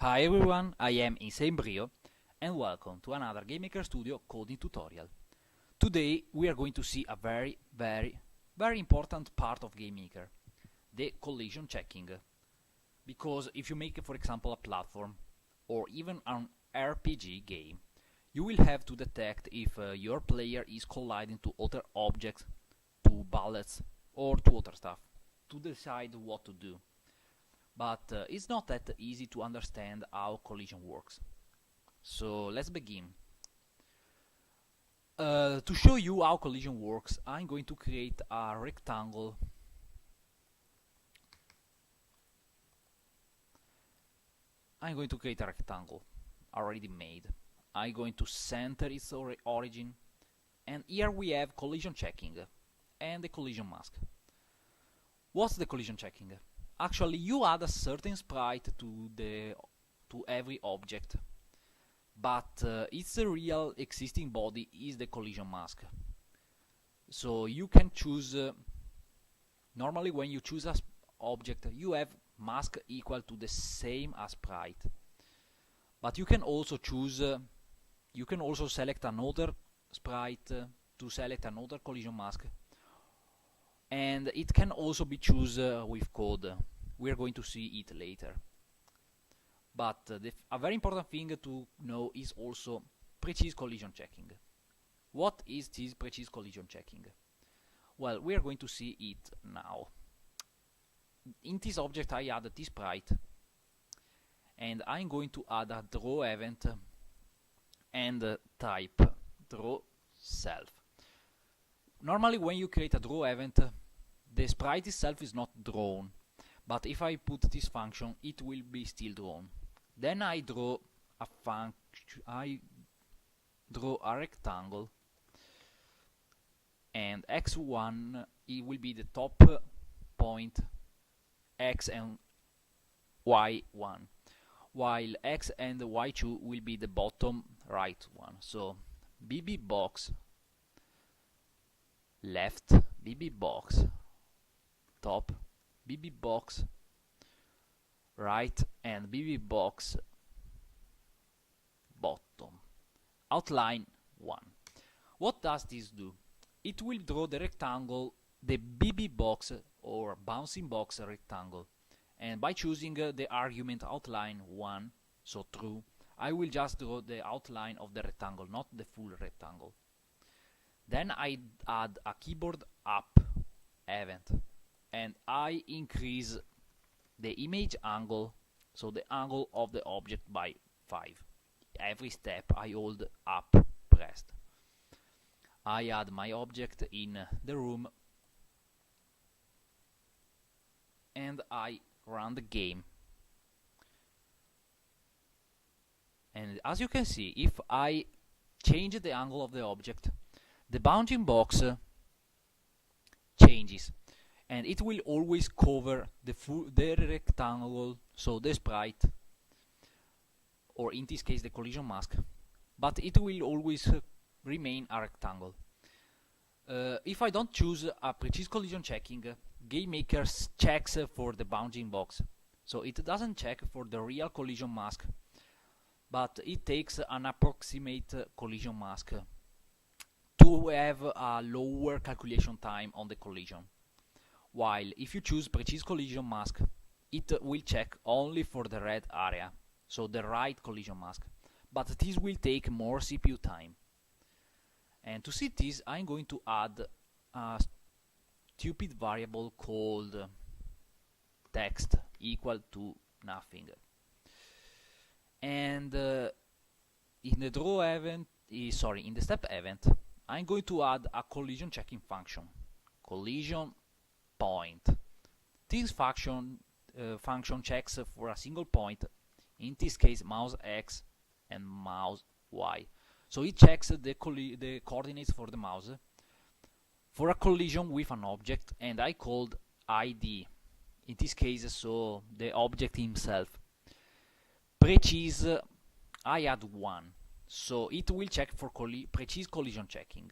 Hi everyone, I am Insanebrio and welcome to another GameMaker Studio coding tutorial. Today we are going to see a very important part of GameMaker, the collision checking. Because if you make, for example, a platform or even an RPG game, you will have to detect if your player is colliding to other objects, to bullets or to other stuff, to decide what to do. But it's not that easy to understand how collision works. So let's begin. To show you how collision works, I'm going to create a rectangle. Already made. I'm going to center its origin, and here we have collision checking and the collision mask. What's the collision checking? Actually, you add a certain sprite to every object, but its real existing body is the collision mask. So you can choose. Normally, when you choose an object, you have mask equal to the same as sprite. But you can also choose. You can also select another sprite to select another collision mask, and it can also be chosen with code. We are going to see it later. But a very important thing to know is also precise collision checking. What is this precise collision checking? Well, we are going to see it now. In this object I added this sprite, and I'm going to add a draw event and type draw self. Normally when you create a draw event, the sprite itself is not drawn, but if I put this function, it will be still drawn. Then I draw a rectangle, and x1 it will be the top point, x and y1, while x and y2 will be the bottom right one. So bb box left, bb box top, bb box right, and bb box bottom. Outline 1. What does this do? It will draw the rectangle, the bb box or bouncing box rectangle, and by choosing the argument outline 1, so true, I will just draw the outline of the rectangle, not the full rectangle. Then I add a keyboard up event, and I increase the image angle, so the angle of the object, by 5. Every step I hold up pressed. I add my object in the room, and I run the game. And as you can see, if I change the angle of the object, the bounding box changes, and it will always cover the rectangle, so the sprite, or in this case the collision mask, but it will always remain a rectangle. If I don't choose a precise collision checking, GameMaker checks for the bounding box, so it doesn't check for the real collision mask, but it takes an approximate collision mask to have a lower calculation time on the collision. While if you choose precise collision mask, it will check only for the red area, so the right collision mask, but this will take more CPU time. And to see this, I'm going to add a stupid variable called text equal to nothing. And in the draw event, in the step event, I'm going to add a collision checking function, collision point. This function checks for a single point, in this case mouse X and mouse Y. So it checks the coordinates for the mouse for a collision with an object, and I called ID, in this case, so the object himself. Precise, I add 1, so it will check for precise collision checking.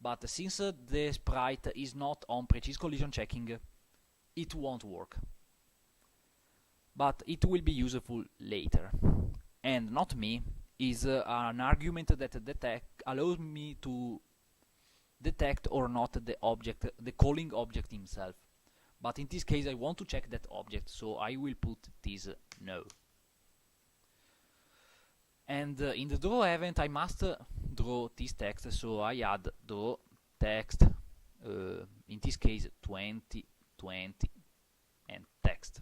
But since the sprite is not on precise collision checking, it won't work. but it will be useful later. And not me is an argument that allows me to detect or not the object, the calling object himself. But in this case I want to check that object, so I will put this no. And in the draw event I must draw this text, so I add draw text, in this case 20, 20 and text.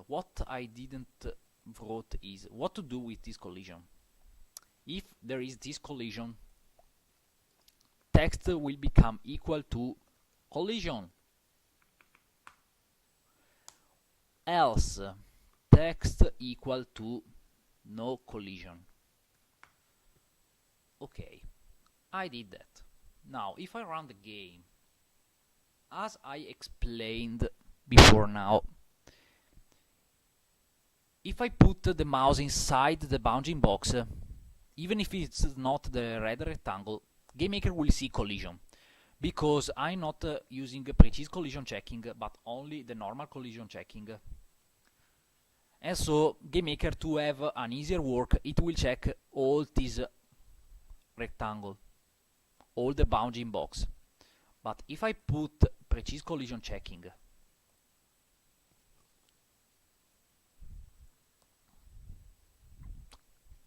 What I didn't wrote is what to do with this collision. If there is this collision, text will become equal to collision. Else, text equal to no collision. Okay, I did that. Now, if I run the game, as I explained before now, if I put the mouse inside the bounding box, even if it's not the red rectangle, GameMaker will see collision, because I'm not using precise collision checking, but only the normal collision checking. And so, GameMaker, to have an easier work, it will check all this rectangle, all the bounding box. But if I put precise collision checking,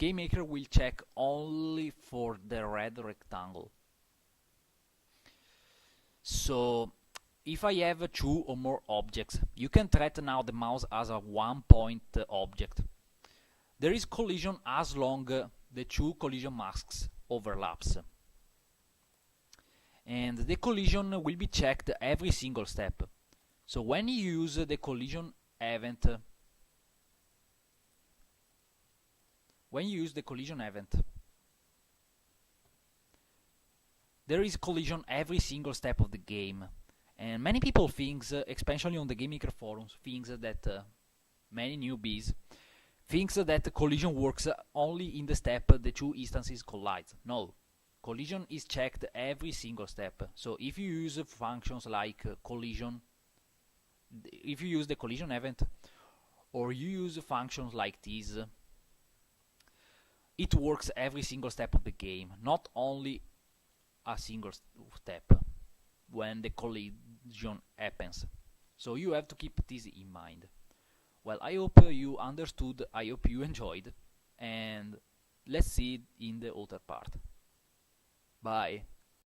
GameMaker will check only for the red rectangle. So, if I have two or more objects, you can treat now the mouse as a one-point object. There is collision as long the two collision masks overlaps. And the collision will be checked every single step. So when you use the collision event, there is collision every single step of the game. And many people think, especially on the GameMaker forums, many newbies thinks that collision works only in the step the two instances collide. No, collision is checked every single step. So if you use functions like collision, if you use the collision event, or you use functions like this, it works every single step of the game, not only a single step when the collision happens. So you have to keep this in mind. Well, I hope you understood, I hope you enjoyed, and let's see it in the other part. Bye.